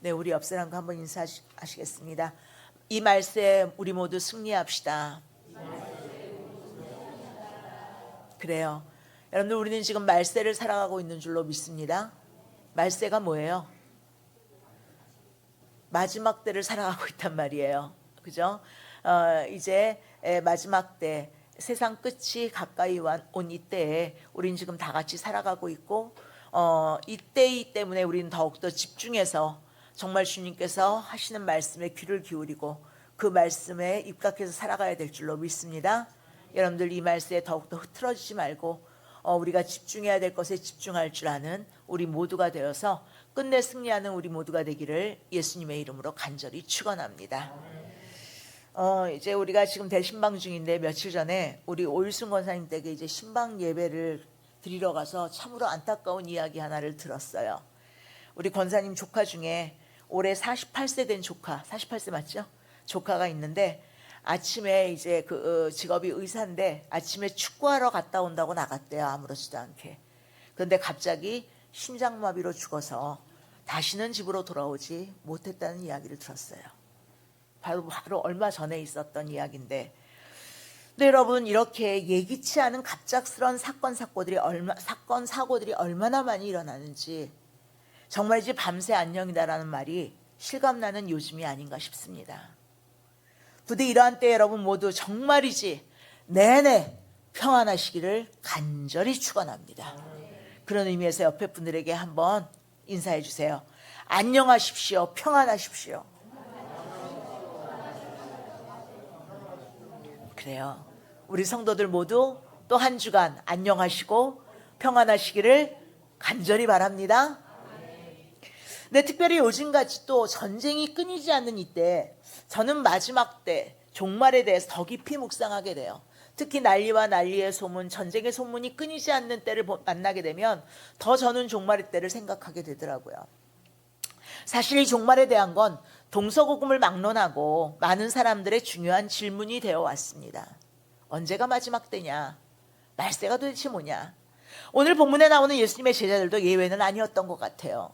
네, 우리 옆 사람과 한번 인사하시겠습니다. 이 말씀 우리 모두 승리합시다. 그래요. 여러분들, 우리는 지금 말세를 살아가고 있는 줄로 믿습니다. 말세가 뭐예요? 마지막 때를 살아가고 있단 말이에요. 그죠? 이제 마지막 때, 세상 끝이 가까이 온 이때에 우리는 지금 다 같이 살아가고 있고, 이때이기 때문에 우리는 더욱더 집중해서 정말 주님께서 하시는 말씀에 귀를 기울이고 그 말씀에 입각해서 살아가야 될 줄로 믿습니다. 여러분들, 이 말씀에 더욱더 흐트러지지 말고 우리가 집중해야 될 것에 집중할 줄 아는 우리 모두가 되어서 끝내 승리하는 우리 모두가 되기를 예수님의 이름으로 간절히 축원합니다. 이제 우리가 지금 대신방 중인데, 며칠 전에 우리 오일순 권사님 댁에 이제 신방 예배를 드리러 가서 참으로 안타까운 이야기 하나를 들었어요. 우리 권사님 조카 중에 올해 48세 된 조카, 48세 맞죠? 조카가 있는데, 아침에 이제 그 직업이 의사인데 아침에 축구하러 갔다 온다고 나갔대요. 아무렇지도 않게. 그런데 갑자기 심장마비로 죽어서 다시는 집으로 돌아오지 못했다는 이야기를 들었어요. 바로 얼마 전에 있었던 이야기인데, 근데 여러분, 이렇게 예기치 않은 갑작스러운 사건 사고들이 얼마나 많이 일어나는지, 정말이지 밤새 안녕이다라는 말이 실감나는 요즘이 아닌가 싶습니다. 부디 이러한 때 여러분 모두 정말이지 내내 평안하시기를 간절히 축원합니다. 그런 의미에서 옆에 분들에게 한번 인사해 주세요. 안녕하십시오. 평안하십시오. 그래요. 우리 성도들 모두 또 한 주간 안녕하시고 평안하시기를 간절히 바랍니다. 근데 특별히 요즘같이 또 전쟁이 끊이지 않는 이때, 저는 마지막 때 종말에 대해서 더 깊이 묵상하게 돼요. 특히 난리와 난리의 소문, 전쟁의 소문이 끊이지 않는 때를 만나게 되면 더 저는 종말의 때를 생각하게 되더라고요. 사실 이 종말에 대한 건 동서고금을 막론하고 많은 사람들의 중요한 질문이 되어 왔습니다. 언제가 마지막 때냐? 말세가 도대체 뭐냐? 오늘 본문에 나오는 예수님의 제자들도 예외는 아니었던 것 같아요.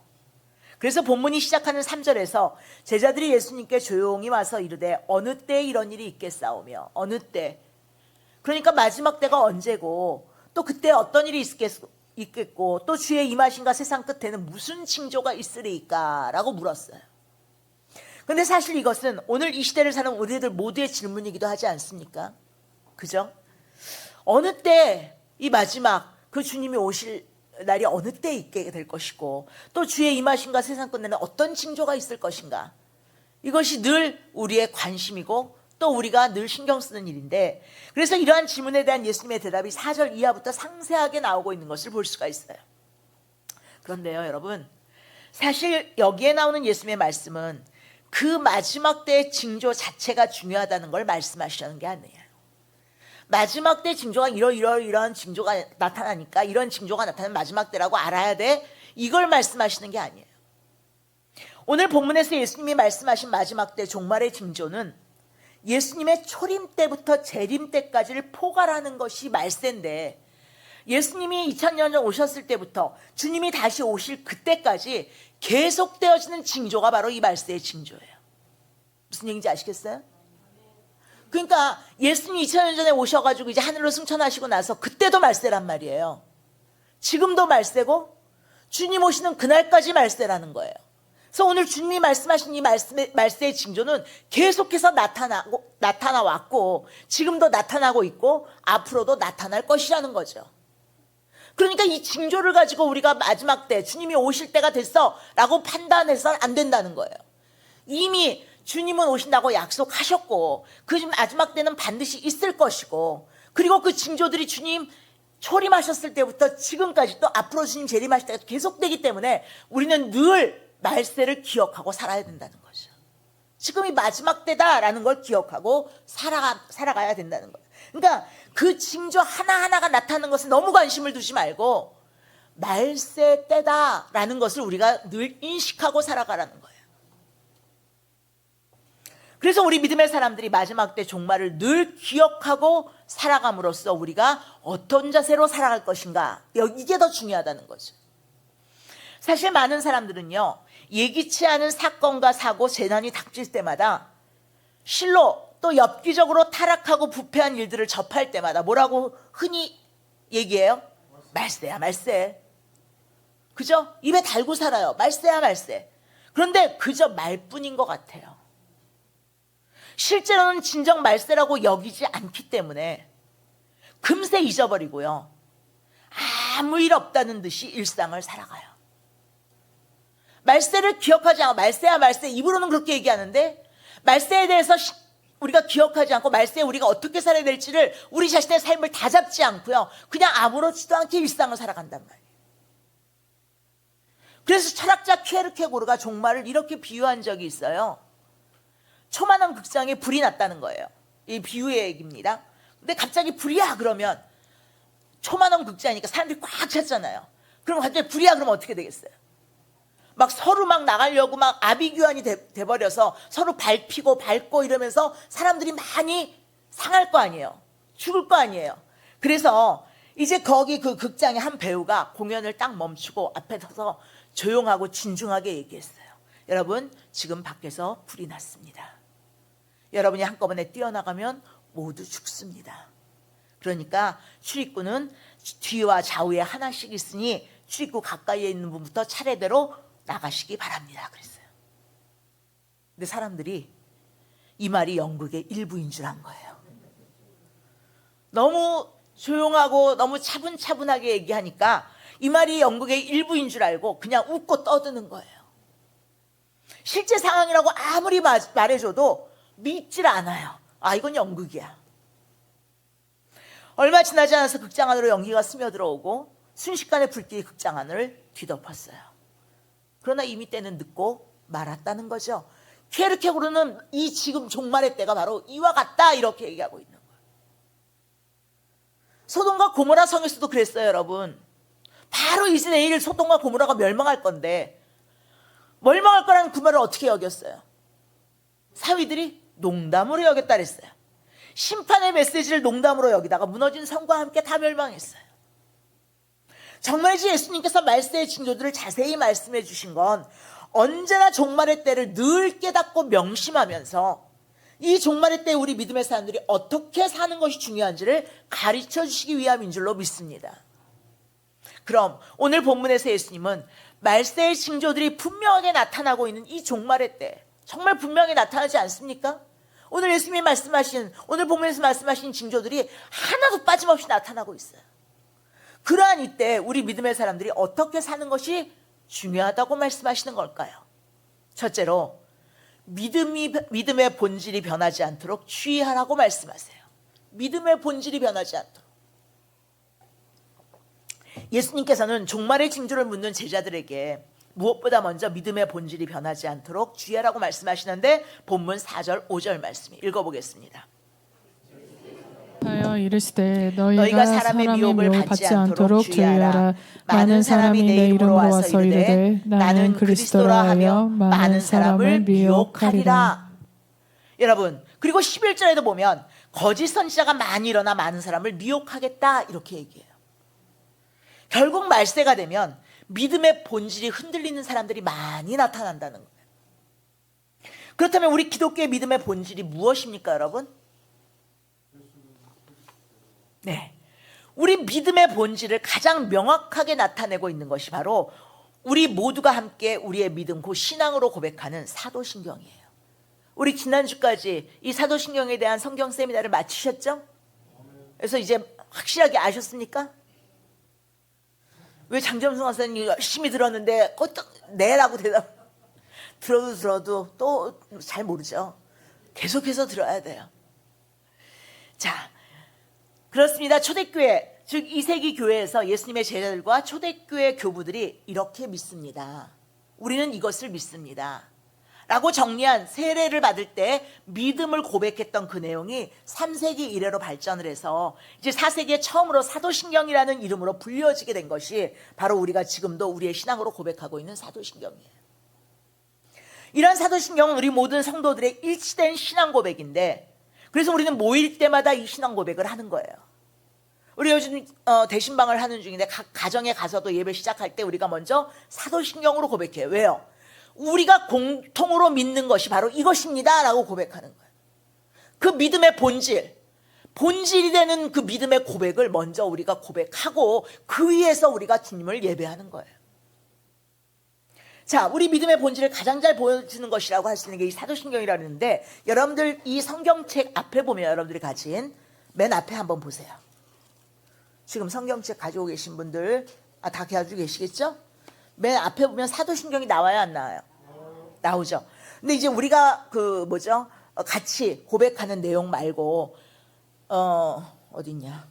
그래서 본문이 시작하는 3절에서 제자들이 예수님께 조용히 와서 이르되 어느 때에 이런 일이 있겠사오며, 어느 때, 그러니까 마지막 때가 언제고 또 그때 어떤 일이 있겠고 또 주의 임하심과 세상 끝에는 무슨 징조가 있으리까? 라고 물었어요. 그런데 사실 이것은 오늘 이 시대를 사는 우리들 모두의 질문이기도 하지 않습니까? 그죠? 어느 때 이 마지막 그 주님이 오실 날이 어느 때 있게 될 것이고 또 주의 임하심과 세상 끝에는 어떤 징조가 있을 것인가? 이것이 늘 우리의 관심이고 또 우리가 늘 신경 쓰는 일인데, 그래서 이러한 질문에 대한 예수님의 대답이 4절 이하부터 상세하게 나오고 있는 것을 볼 수가 있어요. 그런데요 여러분, 사실 여기에 나오는 예수님의 말씀은 그 마지막 때의 징조 자체가 중요하다는 걸 말씀하시는 게 아니에요. 마지막 때 징조가 이런 징조가 나타나니까 이런 징조가 나타나는 마지막 때라고 알아야 돼, 이걸 말씀하시는 게 아니에요. 오늘 본문에서 예수님이 말씀하신 마지막 때 종말의 징조는 예수님의 초림 때부터 재림 때까지를 포괄하는 것이 말세인데, 예수님이 2000년 전 오셨을 때부터 주님이 다시 오실 그때까지 계속되어지는 징조가 바로 이 말세의 징조예요. 무슨 얘기인지 아시겠어요? 그러니까 예수님이 2000년 전에 오셔가지고 이제 하늘로 승천하시고 나서 그때도 말세란 말이에요. 지금도 말세고 주님 오시는 그날까지 말세라는 거예요. 그래서 오늘 주님이 말씀하신 이 말세의 징조는 계속해서 나타나왔고 지금도 나타나고 있고 앞으로도 나타날 것이라는 거죠. 그러니까 이 징조를 가지고 우리가 마지막 때 주님이 오실 때가 됐어 라고 판단해서는 안 된다는 거예요. 이미 주님은 오신다고 약속하셨고 그 마지막 때는 반드시 있을 것이고, 그리고 그 징조들이 주님 초림하셨을 때부터 지금까지 또 앞으로 주님 재림하실 때가 계속되기 때문에 우리는 늘 말세를 기억하고 살아야 된다는 거죠. 지금이 마지막 때다라는 걸 기억하고 살아가야 된다는 거예요. 그러니까 그 징조 하나하나가 나타나는 것에 너무 관심을 두지 말고 말세 때다라는 것을 우리가 늘 인식하고 살아가라는 거예요. 그래서 우리 믿음의 사람들이 마지막 때 종말을 늘 기억하고 살아감으로써 우리가 어떤 자세로 살아갈 것인가, 이게 더 중요하다는 거죠. 사실 많은 사람들은요, 예기치 않은 사건과 사고, 재난이 닥칠 때마다 실로 또 엽기적으로 타락하고 부패한 일들을 접할 때마다 뭐라고 흔히 얘기해요? 말세야 말세. 그죠? 입에 달고 살아요. 말세야 말세. 그런데 그저 말뿐인 것 같아요. 실제로는 진정 말세라고 여기지 않기 때문에 금세 잊어버리고요. 아무 일 없다는 듯이 일상을 살아가요. 말세를 기억하지 않고 말세야 말세, 입으로는 그렇게 얘기하는데 말세에 대해서 우리가 기억하지 않고 말세에 우리가 어떻게 살아야 될지를 우리 자신의 삶을 다 잡지 않고요. 그냥 아무렇지도 않게 일상을 살아간단 말이에요. 그래서 철학자 키에르케고르가 종말을 이렇게 비유한 적이 있어요. 초만한 극장에 불이 났다는 거예요. 이 비유의 얘기입니다. 근데 갑자기 불이야 그러면 초만한 극장이니까 사람들이 꽉 찼잖아요. 그럼 갑자기 불이야 그러면 어떻게 되겠어요? 막 서로 막 나가려고 막 아비규환이 돼버려서 서로 밟고 이러면서 사람들이 많이 상할 거 아니에요. 죽을 거 아니에요. 그래서 이제 거기 그 극장의 한 배우가 공연을 딱 멈추고 앞에 서서 조용하고 진중하게 얘기했어요. 여러분, 지금 밖에서 불이 났습니다. 여러분이 한꺼번에 뛰어나가면 모두 죽습니다. 그러니까 출입구는 뒤와 좌우에 하나씩 있으니 출입구 가까이에 있는 분부터 차례대로 나가시기 바랍니다. 그랬어요. 근데 사람들이 이 말이 연극의 일부인 줄 안 거예요. 너무 조용하고 너무 차분차분하게 얘기하니까 이 말이 연극의 일부인 줄 알고 그냥 웃고 떠드는 거예요. 실제 상황이라고 아무리 말해줘도 믿질 않아요. 아, 이건 연극이야. 얼마 지나지 않아서 극장 안으로 연기가 스며들어오고 순식간에 불길이 극장 안을 뒤덮었어요. 그러나 이미 때는 늦고 말았다는 거죠. 키에르케고르는 이 지금 종말의 때가 바로 이와 같다 이렇게 얘기하고 있는 거예요. 소돔과 고모라 성에서도 그랬어요, 여러분. 바로 이제 내일 소돔과 고모라가 멸망할 건데 멸망할 거라는 그 말을 어떻게 여겼어요? 사위들이 농담으로 여겼다 그랬어요. 심판의 메시지를 농담으로 여기다가 무너진 성과 함께 다 멸망했어요. 정말이지 예수님께서 말세의 징조들을 자세히 말씀해 주신 건 언제나 종말의 때를 늘 깨닫고 명심하면서 이 종말의 때 우리 믿음의 사람들이 어떻게 사는 것이 중요한지를 가르쳐 주시기 위함인 줄로 믿습니다. 그럼 오늘 본문에서 예수님은 말세의 징조들이 분명하게 나타나고 있는 이 종말의 때 정말 분명히 나타나지 않습니까? 오늘 예수님이 말씀하신, 오늘 본문에서 말씀하신 징조들이 하나도 빠짐없이 나타나고 있어요. 그러한 이때 우리 믿음의 사람들이 어떻게 사는 것이 중요하다고 말씀하시는 걸까요? 첫째로 믿음의 본질이 변하지 않도록 주의하라고 말씀하세요. 믿음의 본질이 변하지 않도록. 예수님께서는 종말의 징조를 묻는 제자들에게 무엇보다 먼저 믿음의 본질이 변하지 않도록 주의하라고 말씀하시는데 본문 4절 5절 말씀 읽어보겠습니다. 하여 이르시되 너희가 사람의 미혹을 받지 않도록 주의하라. 많은 사람이 내 이름으로 와서 이르되 나는 그리스도라 하며 많은 사람을 미혹하리라. 여러분, 그리고 11절에도 보면 거짓 선지자가 많이 일어나 많은 사람을 미혹하겠다 이렇게 얘기해요. 결국 말세가 되면 믿음의 본질이 흔들리는 사람들이 많이 나타난다는 거예요. 그렇다면 우리 기독교의 믿음의 본질이 무엇입니까, 여러분? 네, 우리 믿음의 본질을 가장 명확하게 나타내고 있는 것이 바로 우리 모두가 함께 우리의 믿음, 그 신앙으로 고백하는 사도신경이에요. 우리 지난주까지 이 사도신경에 대한 성경 세미나를 마치셨죠? 그래서 이제 확실하게 아셨습니까? 왜 장점수 강사님 열심히 들었는데 꼭 네라고 대답 들어도 또 잘 모르죠. 계속해서 들어야 돼요. 자, 그렇습니다. 초대교회, 즉 2세기 교회에서 예수님의 제자들과 초대교회 교부들이 이렇게 믿습니다. 우리는 이것을 믿습니다 라고 정리한 세례를 받을 때 믿음을 고백했던 그 내용이 3세기 이래로 발전을 해서 이제 4세기에 처음으로 사도신경이라는 이름으로 불려지게 된 것이 바로 우리가 지금도 우리의 신앙으로 고백하고 있는 사도신경이에요. 이런 사도신경은 우리 모든 성도들의 일치된 신앙 고백인데 그래서 우리는 모일 때마다 이 신앙 고백을 하는 거예요. 우리 요즘 대신방을 하는 중인데 각 가정에 가서도 예배 시작할 때 우리가 먼저 사도신경으로 고백해요. 왜요? 우리가 공통으로 믿는 것이 바로 이것입니다 라고 고백하는 거예요. 그 믿음의 본질이 되는 그 믿음의 고백을 먼저 우리가 고백하고 그 위에서 우리가 주님을 예배하는 거예요. 자, 우리 믿음의 본질을 가장 잘 보여주는 것이라고 할 수 있는 게 이 사도신경이라고 하는데, 여러분들 이 성경책 앞에 보면 여러분들이 가진 맨 앞에 한번 보세요. 지금 성경책 가지고 계신 분들 다 가지고 계시겠죠? 맨 앞에 보면 사도신경이 나와요, 안 나와요? 나오죠. 근데 이제 우리가 같이 고백하는 내용 말고 어딨냐?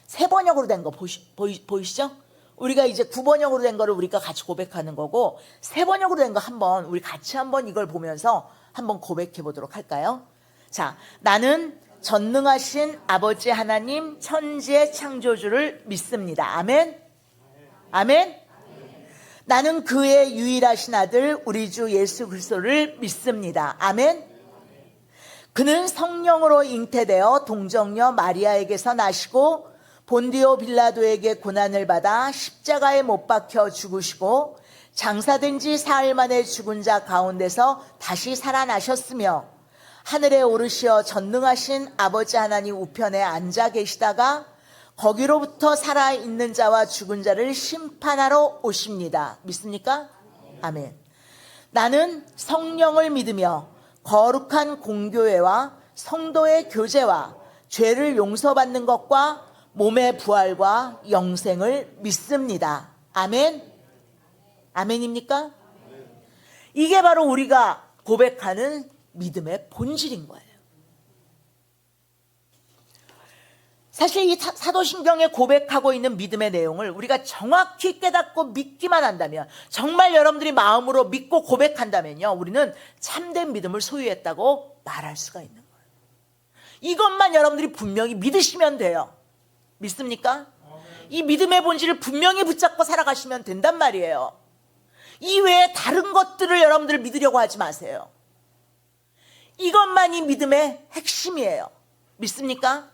세 번역으로 된 거 보이시죠? 우리가 이제 9번역으로 된 거를 우리가 같이 고백하는 거고, 세 번역으로 된 거 한번 우리 같이 한번 이걸 보면서 한번 고백해 보도록 할까요? 자, 나는 전능하신 아버지 하나님 천지의 창조주를 믿습니다. 아멘. 아멘. 나는 그의 유일하신 아들 우리 주 예수 그리스도를 믿습니다. 아멘. 그는 성령으로 잉태되어 동정녀 마리아에게서 나시고 본디오 빌라도에게 고난을 받아 십자가에 못 박혀 죽으시고 장사된 지 사흘 만에 죽은 자 가운데서 다시 살아나셨으며 하늘에 오르시어 전능하신 아버지 하나님 우편에 앉아 계시다가 거기로부터 살아있는 자와 죽은 자를 심판하러 오십니다. 믿습니까? 아멘. 나는 성령을 믿으며 거룩한 공교회와 성도의 교제와 죄를 용서받는 것과 몸의 부활과 영생을 믿습니다. 아멘. 아멘입니까? 이게 바로 우리가 고백하는 믿음의 본질인 거예요. 사실 이 사도신경에 고백하고 있는 믿음의 내용을 우리가 정확히 깨닫고 믿기만 한다면, 정말 여러분들이 마음으로 믿고 고백한다면요, 우리는 참된 믿음을 소유했다고 말할 수가 있는 거예요. 이것만 여러분들이 분명히 믿으시면 돼요. 믿습니까? 이 믿음의 본질을 분명히 붙잡고 살아가시면 된단 말이에요. 이 외에 다른 것들을 여러분들 믿으려고 하지 마세요. 이것만이 믿음의 핵심이에요. 믿습니까?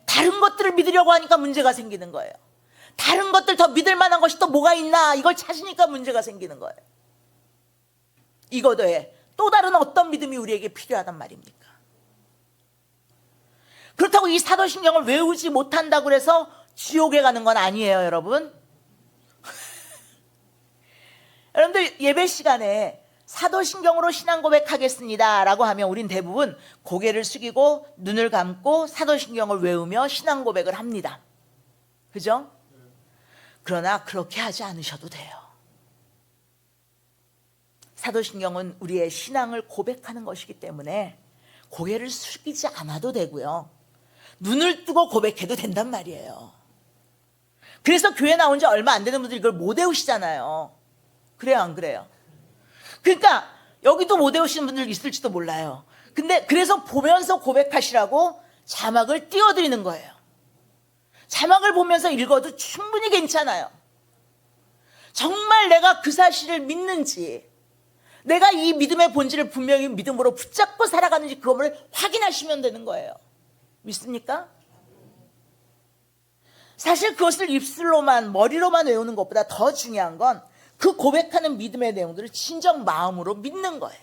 다른 것들을 믿으려고 하니까 문제가 생기는 거예요. 다른 것들 더 믿을 만한 것이 또 뭐가 있나, 이걸 찾으니까 문제가 생기는 거예요. 이거 더해 또 다른 어떤 믿음이 우리에게 필요하단 말입니까? 그렇다고 이 사도신경을 외우지 못한다고 해서 지옥에 가는 건 아니에요, 여러분. 여러분들 예배 시간에 사도신경으로 신앙 고백하겠습니다 라고 하면 우린 대부분 고개를 숙이고 눈을 감고 사도신경을 외우며 신앙 고백을 합니다. 그죠? 그러나 그렇게 하지 않으셔도 돼요. 사도신경은 우리의 신앙을 고백하는 것이기 때문에 고개를 숙이지 않아도 되고요, 눈을 뜨고 고백해도 된단 말이에요. 그래서 교회 나온 지 얼마 안 되는 분들이 이걸 못 외우시잖아요. 그래요, 안 그래요? 그러니까 여기도 못 외우시는 분들 있을지도 몰라요. 근데 그래서 보면서 고백하시라고 자막을 띄워드리는 거예요. 자막을 보면서 읽어도 충분히 괜찮아요. 정말 내가 그 사실을 믿는지, 내가 이 믿음의 본질을 분명히 믿음으로 붙잡고 살아가는지 그걸 확인하시면 되는 거예요. 믿습니까? 사실 그것을 입술로만, 머리로만 외우는 것보다 더 중요한 건 그 고백하는 믿음의 내용들을 진정 마음으로 믿는 거예요.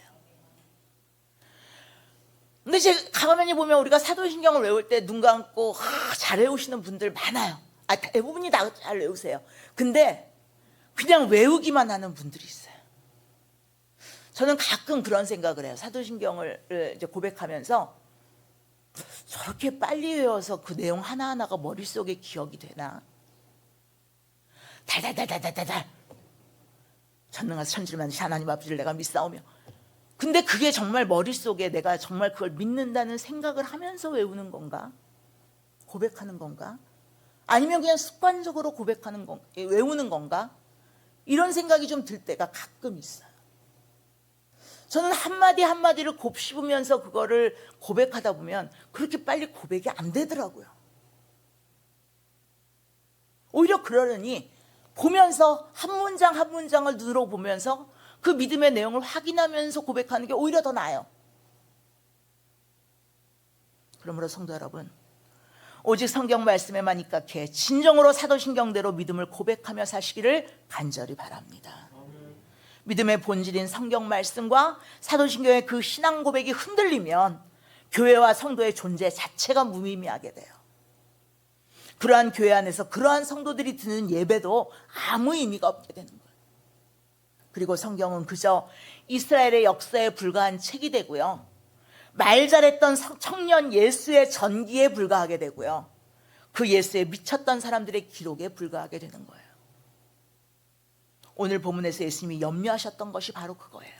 근데 이제 가만히 보면 우리가 사도신경을 외울 때 눈 감고 잘 외우시는 분들 많아요. 대부분이 다 잘 외우세요. 근데 그냥 외우기만 하는 분들이 있어요. 저는 가끔 그런 생각을 해요. 사도신경을 이제 고백하면서 저렇게 빨리 외워서 그 내용 하나하나가 머릿속에 기억이 되나? 달달달달달달 전능하신 천지를 만드신 하나님 아버지를 내가 믿사오며, 근데 그게 정말 머릿속에 내가 정말 그걸 믿는다는 생각을 하면서 외우는 건가? 고백하는 건가? 아니면 그냥 습관적으로 고백하는 건가? 외우는 건가? 이런 생각이 좀 들 때가 가끔 있어요. 저는 한마디 한마디를 곱씹으면서 그거를 고백하다 보면 그렇게 빨리 고백이 안 되더라고요. 오히려 그러려니 보면서 한 문장 한 문장을 눈으로 보면서 그 믿음의 내용을 확인하면서 고백하는 게 오히려 더 나아요. 그러므로 성도 여러분, 오직 성경 말씀에만 입각해 진정으로 사도신경대로 믿음을 고백하며 사시기를 간절히 바랍니다. 믿음의 본질인 성경 말씀과 사도신경의 그 신앙 고백이 흔들리면 교회와 성도의 존재 자체가 무의미하게 돼요. 그러한 교회 안에서 그러한 성도들이 드는 예배도 아무 의미가 없게 되는 거예요. 그리고 성경은 그저 이스라엘의 역사에 불과한 책이 되고요, 말 잘했던 청년 예수의 전기에 불과하게 되고요, 그 예수에 미쳤던 사람들의 기록에 불과하게 되는 거예요. 오늘 본문에서 예수님이 염려하셨던 것이 바로 그거예요.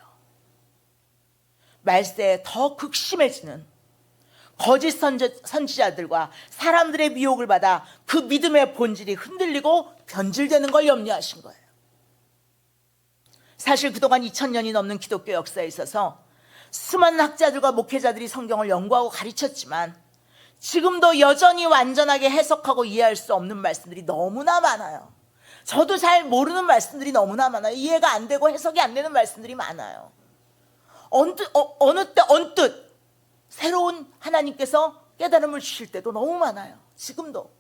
말세에 더 극심해지는 거짓 선지자들과 사람들의 미혹을 받아 그 믿음의 본질이 흔들리고 변질되는 걸 염려하신 거예요. 사실 그동안 2000년이 넘는 기독교 역사에 있어서 수많은 학자들과 목회자들이 성경을 연구하고 가르쳤지만 지금도 여전히 완전하게 해석하고 이해할 수 없는 말씀들이 너무나 많아요. 저도 잘 모르는 말씀들이 너무나 많아요. 이해가 안 되고 해석이 안 되는 말씀들이 많아요. 어느 때 언뜻 새로운 하나님께서 깨달음을 주실 때도 너무 많아요. 지금도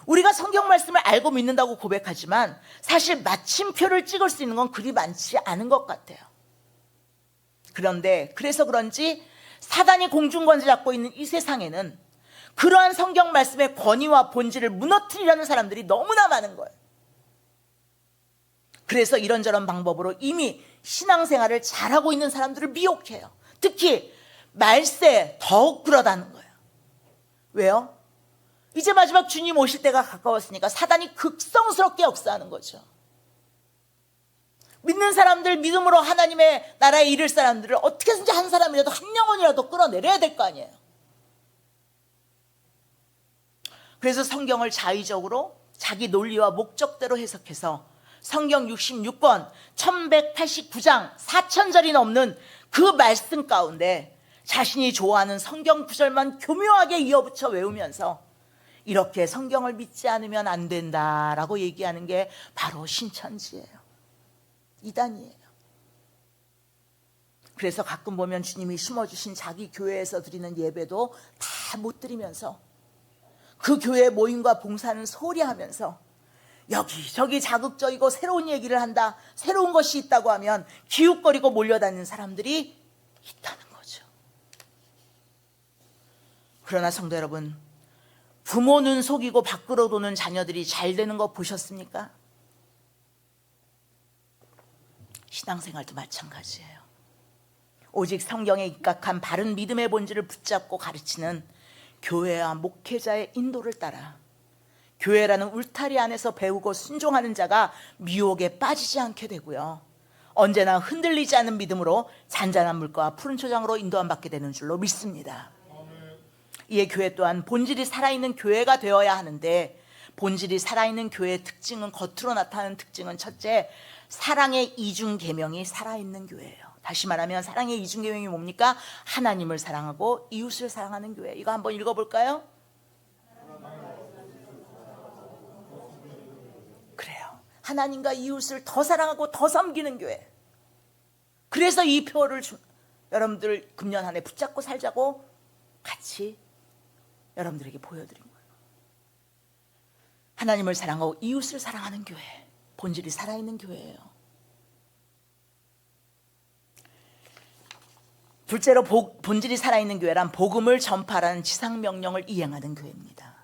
우리가 성경 말씀을 알고 믿는다고 고백하지만 사실 마침표를 찍을 수 있는 건 그리 많지 않은 것 같아요. 그런데 그래서 그런지 사단이 공중권세 잡고 있는 이 세상에는 그러한 성경 말씀의 권위와 본질을 무너뜨리려는 사람들이 너무나 많은 거예요. 그래서 이런저런 방법으로 이미 신앙생활을 잘하고 있는 사람들을 미혹해요. 특히 말세에 더욱 그러다는 거예요. 왜요? 이제 마지막 주님 오실 때가 가까웠으니까 사단이 극성스럽게 역사하는 거죠. 믿는 사람들, 믿음으로 하나님의 나라에 이를 사람들을 어떻게든지 한 사람이라도, 한 영혼이라도 끌어내려야 될 거 아니에요. 그래서 성경을 자의적으로 자기 논리와 목적대로 해석해서 성경 66권 1189장 4000절이 넘는 그 말씀 가운데 자신이 좋아하는 성경 구절만 교묘하게 이어붙여 외우면서 이렇게 성경을 믿지 않으면 안 된다라고 얘기하는 게 바로 신천지예요. 이단이에요. 그래서 가끔 보면 주님이 심어주신 자기 교회에서 드리는 예배도 다 못 드리면서 그 교회 모임과 봉사는 소홀히 하면서 여기저기 자극적이고 새로운 얘기를 한다, 새로운 것이 있다고 하면 기웃거리고 몰려다니는 사람들이 있다는 거죠. 그러나 성도 여러분, 부모 눈 속이고 밖으로 도는 자녀들이 잘 되는 거 보셨습니까? 신앙생활도 마찬가지예요. 오직 성경에 입각한 바른 믿음의 본질을 붙잡고 가르치는 교회와 목회자의 인도를 따라 교회라는 울타리 안에서 배우고 순종하는 자가 미혹에 빠지지 않게 되고요, 언제나 흔들리지 않는 믿음으로 잔잔한 물가와 푸른 초장으로 인도함 받게 되는 줄로 믿습니다. 이에 교회 또한 본질이 살아있는 교회가 되어야 하는데, 본질이 살아있는 교회의 특징은, 겉으로 나타나는 특징은 첫째, 사랑의 이중 계명이 살아있는 교회예요. 다시 말하면 사랑의 이중 계명이 뭡니까? 하나님을 사랑하고 이웃을 사랑하는 교회. 이거 한번 읽어볼까요? 그래요. 하나님과 이웃을 더 사랑하고 더 섬기는 교회. 그래서 이 표를 여러분들 금년 한 해 붙잡고 살자고 같이 여러분들에게 보여드린 거예요. 하나님을 사랑하고 이웃을 사랑하는 교회, 본질이 살아있는 교회예요. 둘째로 본질이 살아있는 교회란 복음을 전파하라는 지상명령을 이행하는 교회입니다.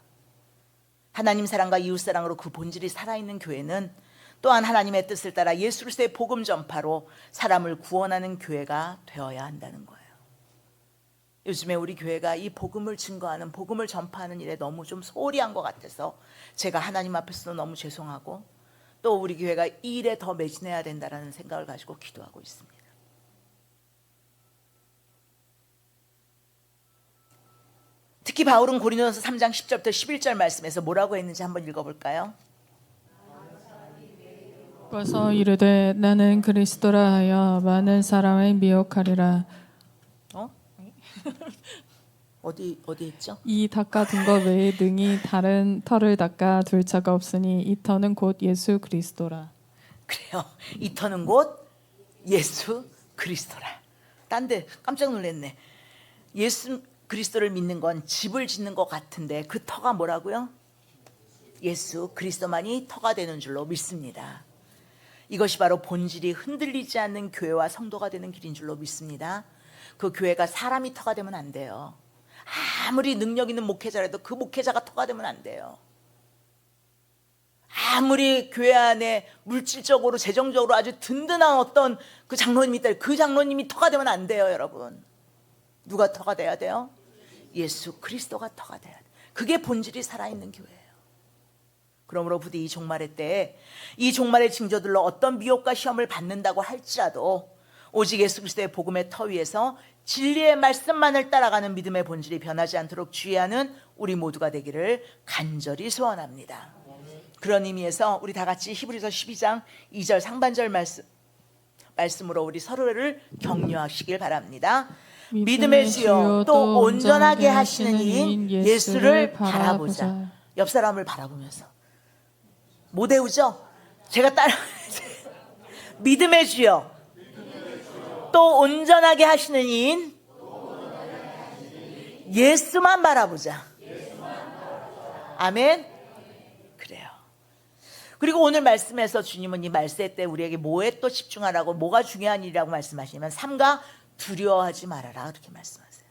하나님 사랑과 이웃 사랑으로 그 본질이 살아있는 교회는 또한 하나님의 뜻을 따라 예수 그리스도의 복음 전파로 사람을 구원하는 교회가 되어야 한다는 거예요. 요즘에 우리 교회가 이 복음을 증거하는, 복음을 전파하는 일에 너무 좀 소홀히 한 것 같아서 제가 하나님 앞에서도 너무 죄송하고, 또 우리 교회가 이 일에 더 매진해야 된다는 생각을 가지고 기도하고 있습니다. 특히 바울은 고린도전서 3장 10절부터 11절 말씀에서 뭐라고 했는지 한번 읽어볼까요? 벌써 이르되 나는 그리스도라 하여 많은 사람을 미혹하리라. 어디 했죠? 이 닦아둔 것 외에 능히 다른 터를 닦아 둘 자가 없으니 이 터는 곧 예수 그리스도라. 그래요. 이 터는 곧 예수 그리스도라. 딴 데 깜짝 놀랐네. 예수 그리스도를 믿는 건 집을 짓는 것 같은데 그 터가 뭐라고요? 예수 그리스도만이 터가 되는 줄로 믿습니다. 이것이 바로 본질이 흔들리지 않는 교회와 성도가 되는 길인 줄로 믿습니다. 그 교회가 사람이 터가 되면 안 돼요. 아무리 능력 있는 목회자라도 그 목회자가 터가 되면 안 돼요. 아무리 교회 안에 물질적으로 재정적으로 아주 든든한 어떤 그 장로님이 있다, 그 장로님이 터가 되면 안 돼요. 여러분, 누가 터가 돼야 돼요? 예수 그리스도가 터가 돼야 돼요. 그게 본질이 살아있는 교회예요. 그러므로 부디 이 종말의 때에 이 종말의 징조들로 어떤 미혹과 시험을 받는다고 할지라도 오직 예수 그리스도의 복음의 터 위에서 진리의 말씀만을 따라가는 믿음의 본질이 변하지 않도록 주의하는 우리 모두가 되기를 간절히 소원합니다. 그런 의미에서 우리 다 같이 히브리서 12장 2절 상반절 말씀으로 우리 서로를 격려하시길 바랍니다. 믿음의 주여 또 온전하게 하시는 이인 예수를 바라보자. 옆 사람을 바라보면서 못 외우죠? 제가 따라 믿음의 주여 또 온전하게 하시는 이인 예수만 바라보자. 아멘. 그래요. 그리고 오늘 말씀에서 주님은 이 말세 때 우리에게 뭐에 또 집중하라고, 뭐가 중요한 일이라고 말씀하시면 삼가 두려워하지 말아라, 그렇게 말씀하세요.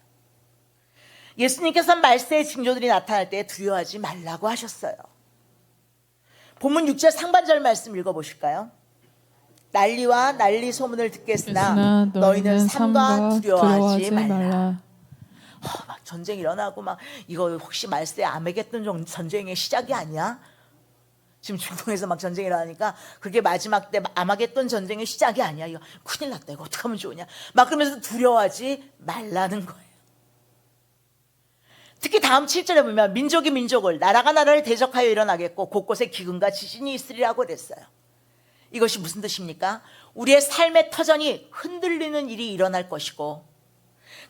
예수님께서 말세의 징조들이 나타날 때 두려워하지 말라고 하셨어요. 본문 6절 상반절 말씀 읽어보실까요? 난리와 난리 소문을 듣겠으나 너희는 삼가 두려워하지 말라. 막 전쟁 일어나고 막 이거 혹시 말세 아메겟돈 전쟁의 시작이 아니야? 지금 중동에서 막 전쟁이 일어나니까 그게 마지막 때 아마겟돈 전쟁의 시작이 아니야. 이거 큰일 났다. 이거 어떻게 하면 좋으냐. 막 그러면서 두려워하지 말라는 거예요. 특히 다음 7절에 보면 민족이 민족을, 나라가 나라를 대적하여 일어나겠고 곳곳에 기근과 지진이 있으리라고 그랬어요. 이것이 무슨 뜻입니까? 우리의 삶의 터전이 흔들리는 일이 일어날 것이고,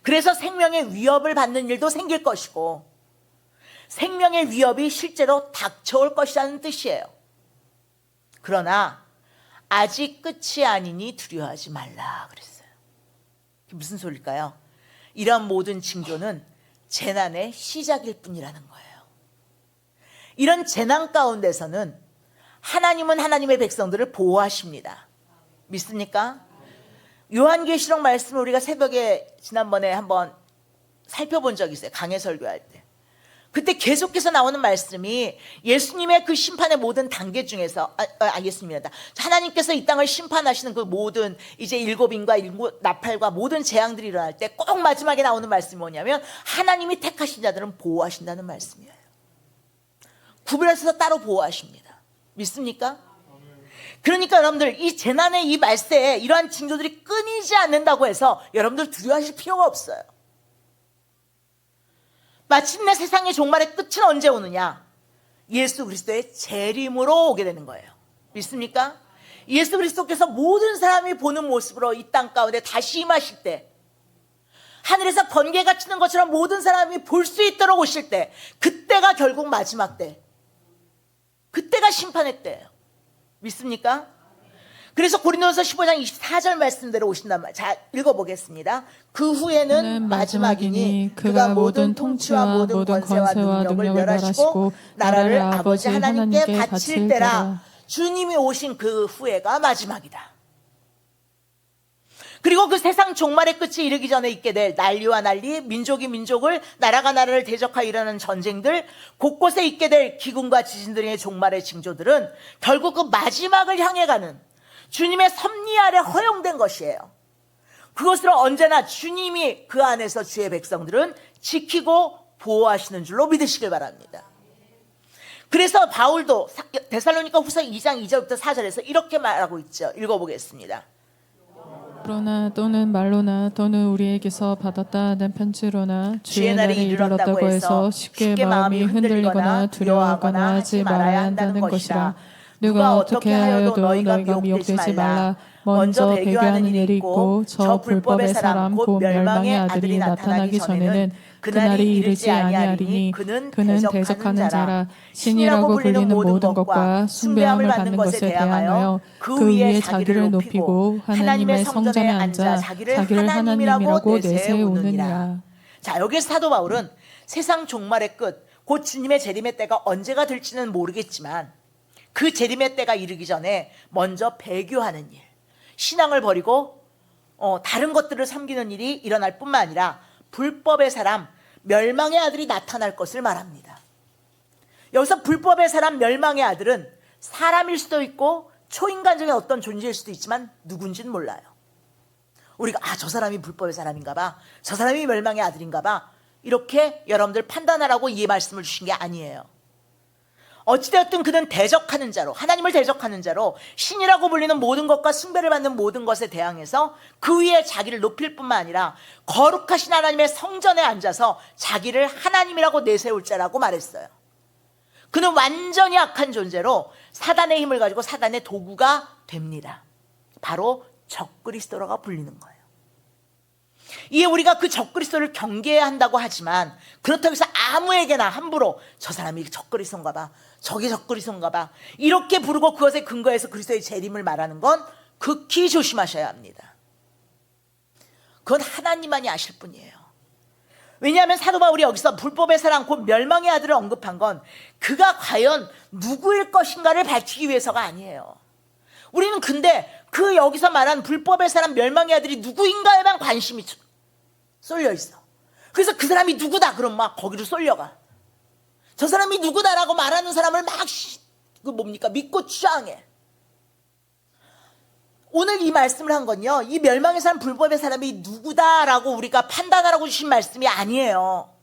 그래서 생명의 위협을 받는 일도 생길 것이고, 생명의 위협이 실제로 닥쳐올 것이라는 뜻이에요. 그러나 아직 끝이 아니니 두려워하지 말라 그랬어요. 무슨 소리일까요? 이런 모든 징조는 재난의 시작일 뿐이라는 거예요. 이런 재난 가운데서는 하나님은 하나님의 백성들을 보호하십니다. 믿습니까? 요한계시록 말씀을 우리가 새벽에 지난번에 한번 살펴본 적이 있어요. 강해 설교할 때. 그때 계속해서 나오는 말씀이 예수님의 그 심판의 모든 단계 중에서 예수님이란다. 하나님께서 이 땅을 심판하시는 그 모든 이제 일곱인과 나팔과 모든 재앙들이 일어날 때 꼭 마지막에 나오는 말씀이 뭐냐면 하나님이 택하신 자들은 보호하신다는 말씀이에요. 구별해서 따로 보호하십니다. 믿습니까? 그러니까 여러분들 이 재난의 이 말세에 이러한 징조들이 끊이지 않는다고 해서 여러분들 두려워하실 필요가 없어요. 마침내 세상의 종말의 끝은 언제 오느냐? 예수 그리스도의 재림으로 오게 되는 거예요. 믿습니까? 예수 그리스도께서 모든 사람이 보는 모습으로 이 땅 가운데 다시 임하실 때, 하늘에서 번개가 치는 것처럼 모든 사람이 볼 수 있도록 오실 때, 그때가 결국 마지막 때, 그때가 심판의 때예요. 믿습니까? 그래서 고린도전서 15장 24절 말씀대로 오신단 말이에요. 자, 읽어보겠습니다. 그 후에는 마지막이니 그가 모든 통치와 모든 권세와 능력을 멸하시고 나라를 아버지 하나님께 바칠 때라. 주님이 오신 그 후에가 마지막이다. 그리고 그 세상 종말의 끝이 이르기 전에 있게 될 난리와 난리, 민족이 민족을, 나라가 나라를 대적하여 일어나는 전쟁들, 곳곳에 있게 될 기근과 지진 등의 종말의 징조들은 결국 그 마지막을 향해 가는 주님의 섭리 아래 허용된 것이에요. 그것으로 언제나 주님이 그 안에서 주의 백성들은 지키고 보호하시는 줄로 믿으시길 바랍니다. 그래서 바울도 데살로니가 후서 2장 2절부터 4절에서 이렇게 말하고 있죠. 읽어보겠습니다. 그러나 또는 말로나 또는 우리에게서 받았다는 편지로나 주의 날이 이르렀다고 해서 쉽게 마음이 흔들리거나 두려워하거나 하지 말아야 한다는 것이라. 누가 어떻게 하여도 너희가 미혹되지 말라. 먼저 배교하는 일이 있고 저 불법의 사람 곧 멸망의 아들이 나타나기 전에는 그날이 이르지 아니하리니 그는 대적하는 자라. 신이라고 불리는 모든 것과 숭배함을 받는 것에 대하여 그 위에 자기를 높이고 하나님의 성전에 앉아 자기를 하나님이라고 내세우느니라. 자, 여기서 사도 바울은 세상 종말의 끝, 곧 주님의 재림의 때가 언제가 될지는 모르겠지만 그 재림의 때가 이르기 전에 먼저 배교하는 일, 신앙을 버리고 다른 것들을 섬기는 일이 일어날 뿐만 아니라 불법의 사람, 멸망의 아들이 나타날 것을 말합니다. 여기서 불법의 사람, 멸망의 아들은 사람일 수도 있고 초인간적인 어떤 존재일 수도 있지만 누군지는 몰라요. 우리가 저 사람이 불법의 사람인가 봐, 저 사람이 멸망의 아들인가 봐, 이렇게 여러분들 판단하라고 이 말씀을 주신 게 아니에요. 어찌되었든 그는 대적하는 자로, 하나님을 대적하는 자로 신이라고 불리는 모든 것과 숭배를 받는 모든 것에 대항해서 그 위에 자기를 높일 뿐만 아니라 거룩하신 하나님의 성전에 앉아서 자기를 하나님이라고 내세울 자라고 말했어요. 그는 완전히 악한 존재로 사단의 힘을 가지고 사단의 도구가 됩니다. 바로 적그리스도라고 불리는 거예요. 이에 우리가 그 적그리스도를 경계해야 한다고 하지만 그렇다고 해서 아무에게나 함부로 저 사람이 적그리스도인가 봐, 저게 적그리스도인가 봐 이렇게 부르고 그것에 근거해서 그리스도의 재림을 말하는 건 극히 조심하셔야 합니다. 그건 하나님만이 아실 뿐이에요. 왜냐하면 사도 바울이 여기서 불법의 사랑 곧 멸망의 아들을 언급한 건 그가 과연 누구일 것인가를 밝히기 위해서가 아니에요. 우리는 근데 그 여기서 말한 불법의 사람, 멸망의 아들이 누구인가에만 관심이 쏠려 있어. 그래서 그 사람이 누구다 그럼 막 거기로 쏠려가. 저 사람이 누구다라고 말하는 사람을 막 믿고 추앙해. 오늘 이 말씀을 한 건요, 이 멸망의 사람, 불법의 사람이 누구다라고 우리가 판단하라고 주신 말씀이 아니에요.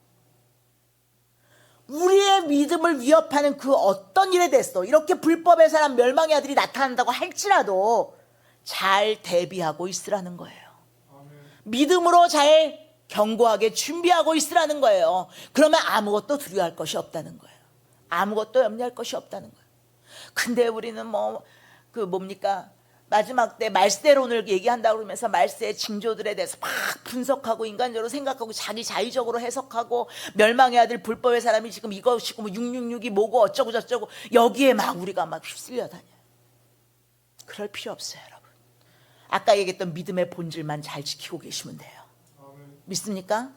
우리의 믿음을 위협하는 그 어떤 일에 대해서 이렇게 불법의 사람, 멸망의 아들이 나타난다고 할지라도 잘 대비하고 있으라는 거예요. 믿음으로 잘 견고하게 준비하고 있으라는 거예요. 그러면 아무것도 두려워할 것이 없다는 거예요. 아무것도 염려할 것이 없다는 거예요. 근데 우리는 마지막 때 말세로 오늘 얘기한다고 그러면서 말세의 징조들에 대해서 막 분석하고 인간적으로 생각하고 자기 자의적으로 해석하고 멸망의 아들 불법의 사람이 지금 이것이고 666이 뭐고 어쩌고 저쩌고 여기에 막 우리가 막 휩쓸려 다녀요. 그럴 필요 없어요, 여러분. 아까 얘기했던 믿음의 본질만 잘 지키고 계시면 돼요. 믿습니까?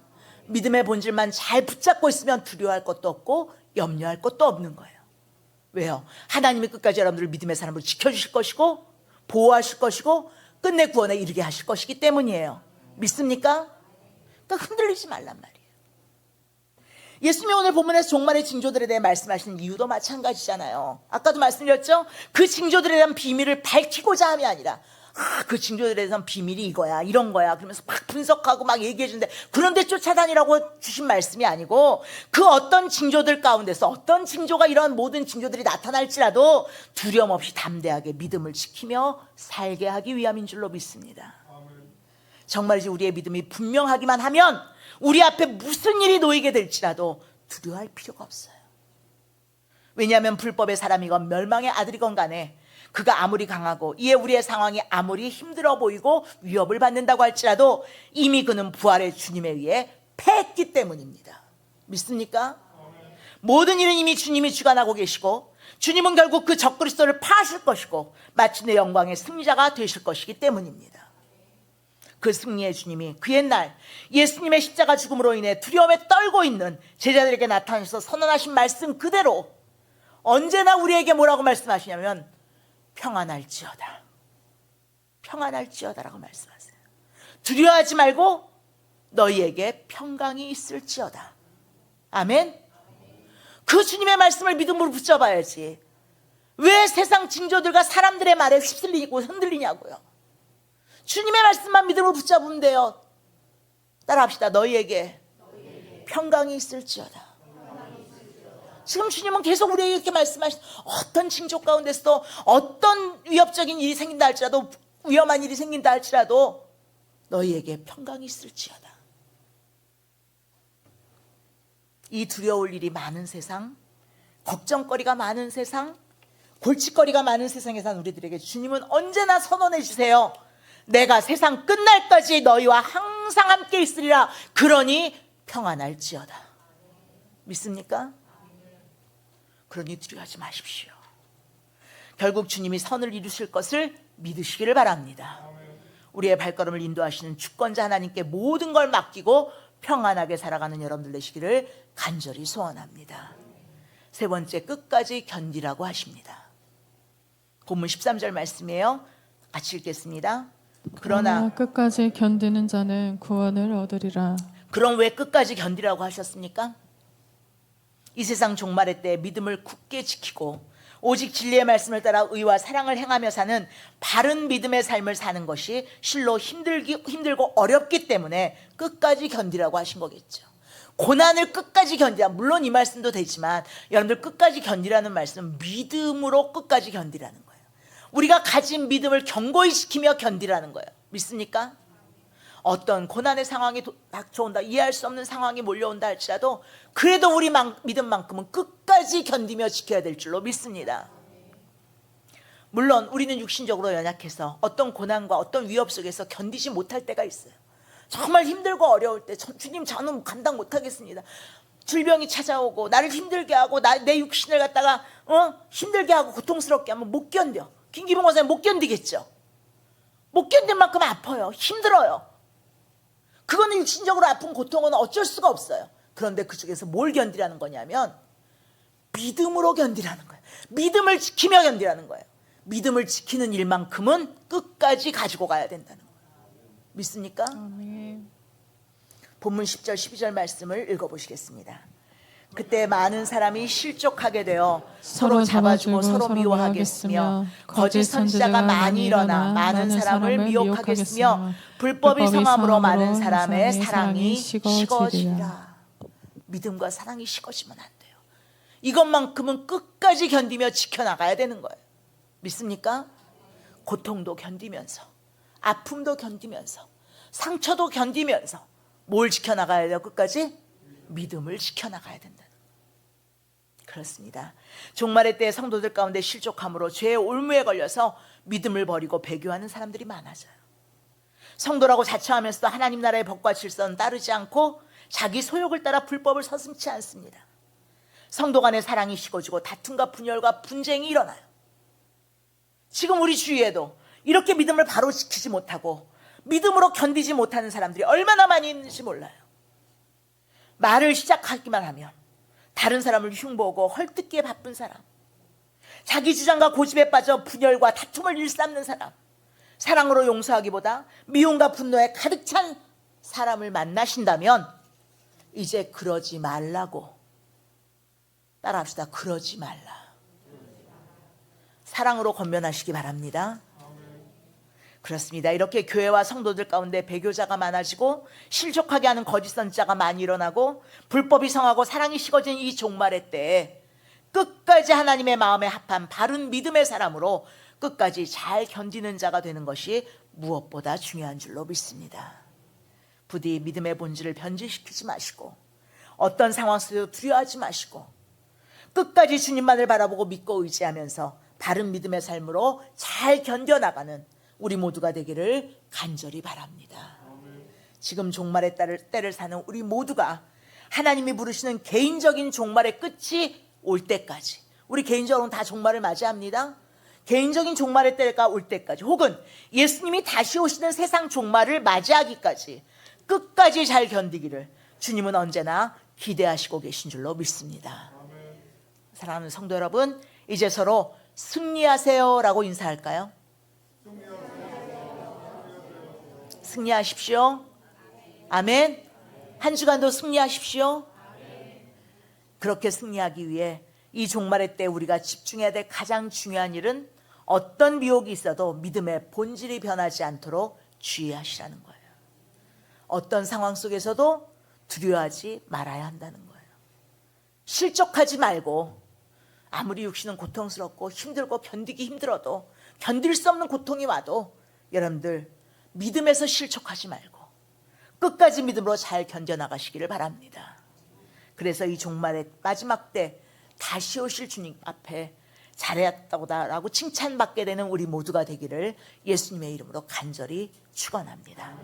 믿음의 본질만 잘 붙잡고 있으면 두려워할 것도 없고 염려할 것도 없는 거예요. 왜요? 하나님이 끝까지 여러분들을 믿음의 사람으로 지켜주실 것이고 보호하실 것이고 끝내 구원에 이르게 하실 것이기 때문이에요. 믿습니까? 그러니까 흔들리지 말란 말이에요. 예수님이 오늘 본문에서 종말의 징조들에 대해 말씀하시는 이유도 마찬가지잖아요. 아까도 말씀드렸죠? 그 징조들에 대한 비밀을 밝히고자 함이 아니라 그 징조들에 대해서는 비밀이 이거야, 이런 거야 그러면서 막 분석하고 막 얘기해 주는데 그런데 쫓아다니라고 주신 말씀이 아니고 그 어떤 징조들 가운데서 어떤 징조가 이런 모든 징조들이 나타날지라도 두려움 없이 담대하게 믿음을 지키며 살게 하기 위함인 줄로 믿습니다. 정말이지 우리의 믿음이 분명하기만 하면 우리 앞에 무슨 일이 놓이게 될지라도 두려워할 필요가 없어요. 왜냐하면 불법의 사람이건 멸망의 아들이건 간에 그가 아무리 강하고 이에 우리의 상황이 아무리 힘들어 보이고 위협을 받는다고 할지라도 이미 그는 부활의 주님에 의해 패했기 때문입니다. 믿습니까? 모든 일은 이미 주님이 주관하고 계시고 주님은 결국 그 적그리스도를 파하실 것이고 마침내 영광의 승리자가 되실 것이기 때문입니다. 그 승리의 주님이 그 옛날 예수님의 십자가 죽음으로 인해 두려움에 떨고 있는 제자들에게 나타나셔서 선언하신 말씀 그대로 언제나 우리에게 뭐라고 말씀하시냐면 평안할지어다, 평안할지어다라고 말씀하세요. 두려워하지 말고 너희에게 평강이 있을지어다. 아멘. 그 주님의 말씀을 믿음으로 붙잡아야지. 왜 세상 징조들과 사람들의 말에 휩쓸리고 흔들리냐고요. 주님의 말씀만 믿음으로 붙잡으면 돼요. 따라합시다. 너희에게 평강이 있을지어다. 지금 주님은 계속 우리에게 이렇게 말씀하신 어떤 징조 가운데서도 어떤 위협적인 일이 생긴다 할지라도 위험한 일이 생긴다 할지라도 너희에게 평강이 있을지어다. 이 두려울 일이 많은 세상, 걱정거리가 많은 세상, 골칫거리가 많은 세상에 사는 우리들에게 주님은 언제나 선언해 주세요. 내가 세상 끝날까지 너희와 항상 함께 있으리라. 그러니 평안할지어다. 믿습니까? 그러니 두려워하지 마십시오. 결국 주님이 선을 이루실 것을 믿으시기를 바랍니다. 우리의 발걸음을 인도하시는 주권자 하나님께 모든 걸 맡기고 평안하게 살아가는 여러분들 되시기를 간절히 소원합니다. 세 번째, 끝까지 견디라고 하십니다. 본문 13절 말씀이에요. 같이 읽겠습니다. 그러나 끝까지 견디는 자는 구원을 얻으리라. 그럼 왜 끝까지 견디라고 하셨습니까? 이 세상 종말의 때 믿음을 굳게 지키고 오직 진리의 말씀을 따라 의와 사랑을 행하며 사는 바른 믿음의 삶을 사는 것이 실로 힘들고 어렵기 때문에 끝까지 견디라고 하신 거겠죠. 고난을 끝까지 견디라. 물론 이 말씀도 되지만 여러분들 끝까지 견디라는 말씀은 믿음으로 끝까지 견디라는 거예요. 우리가 가진 믿음을 견고히 지키며 견디라는 거예요. 믿습니까? 어떤 고난의 상황이 닥쳐온다, 이해할 수 없는 상황이 몰려온다 할지라도 그래도 우리 믿음만큼은 끝까지 견디며 지켜야 될 줄로 믿습니다. 물론 우리는 육신적으로 연약해서 어떤 고난과 어떤 위협 속에서 견디지 못할 때가 있어요. 정말 힘들고 어려울 때 주님 저는 감당 못하겠습니다. 질병이 찾아오고 나를 힘들게 하고 내 육신을 갖다가 힘들게 하고 고통스럽게 하면 못 견뎌. 김기봉 원사님 못 견디겠죠. 못 견딜 만큼 아파요. 힘들어요. 그거는 육신적으로 아픈 고통은 어쩔 수가 없어요. 그런데 그 중에서 뭘 견디라는 거냐면 믿음으로 견디라는 거예요. 믿음을 지키며 견디라는 거예요. 믿음을 지키는 일만큼은 끝까지 가지고 가야 된다는 거예요. 믿습니까? 아멘. 본문 10절 12절 말씀을 읽어보시겠습니다. 그때 많은 사람이 실족하게 되어 서로 잡아주고 서로 미워하겠으며 거짓 선지자가 많이 일어나 많은 사람을 미혹하겠으며 불법이 성함으로 많은 사람의 사랑이 식어지리라. 믿음과 사랑이 식어지면 안 돼요. 이것만큼은 끝까지 견디며 지켜나가야 되는 거예요. 믿습니까? 고통도 견디면서 아픔도 견디면서 상처도 견디면서 뭘 지켜나가야 돼요? 끝까지? 믿음을 지켜나가야 된다는 거예요. 그렇습니다. 종말의 때 성도들 가운데 실족함으로 죄의 올무에 걸려서 믿음을 버리고 배교하는 사람들이 많아져요. 성도라고 자처하면서도 하나님 나라의 법과 질서는 따르지 않고 자기 소욕을 따라 불법을 서슴지 않습니다. 성도 간의 사랑이 식어지고 다툼과 분열과 분쟁이 일어나요. 지금 우리 주위에도 이렇게 믿음을 바로 지키지 못하고 믿음으로 견디지 못하는 사람들이 얼마나 많이 있는지 몰라요. 말을 시작하기만 하면 다른 사람을 흉보고 헐뜯기에 바쁜 사람, 자기 주장과 고집에 빠져 분열과 다툼을 일삼는 사람, 사랑으로 용서하기보다 미움과 분노에 가득 찬 사람을 만나신다면 이제 그러지 말라고 따라합시다. 그러지 말라. 사랑으로 권면하시기 바랍니다. 그렇습니다. 이렇게 교회와 성도들 가운데 배교자가 많아지고 실족하게 하는 거짓 선지자가 많이 일어나고 불법이 성하고 사랑이 식어진 이 종말의 때에 끝까지 하나님의 마음에 합한 바른 믿음의 사람으로 끝까지 잘 견디는 자가 되는 것이 무엇보다 중요한 줄로 믿습니다. 부디 믿음의 본질을 변질시키지 마시고 어떤 상황 속에도 두려워하지 마시고 끝까지 주님만을 바라보고 믿고 의지하면서 바른 믿음의 삶으로 잘 견뎌나가는 우리 모두가 되기를 간절히 바랍니다. 지금 종말의 때를 사는 우리 모두가 하나님이 부르시는 개인적인 종말의 끝이 올 때까지, 우리 개인적으로는 다 종말을 맞이합니다. 개인적인 종말의 때가 올 때까지, 혹은 예수님이 다시 오시는 세상 종말을 맞이하기까지 끝까지 잘 견디기를 주님은 언제나 기대하시고 계신 줄로 믿습니다. 사랑하는 성도 여러분, 이제 서로 승리하세요라고 인사할까요? 승리하십시오. 아멘. 한 주간도 승리하십시오. 그렇게 승리하기 위해 이 종말의 때 우리가 집중해야 될 가장 중요한 일은 어떤 미혹이 있어도 믿음의 본질이 변하지 않도록 주의하시라는 거예요. 어떤 상황 속에서도 두려워하지 말아야 한다는 거예요. 실족하지 말고, 아무리 육신은 고통스럽고 힘들고 견디기 힘들어도, 견딜 수 없는 고통이 와도 여러분들 믿음에서 실족하지 말고 끝까지 믿음으로 잘 견뎌나가시기를 바랍니다. 그래서 이 종말의 마지막 때 다시 오실 주님 앞에 잘했다고 칭찬받게 되는 우리 모두가 되기를 예수님의 이름으로 간절히 축원합니다.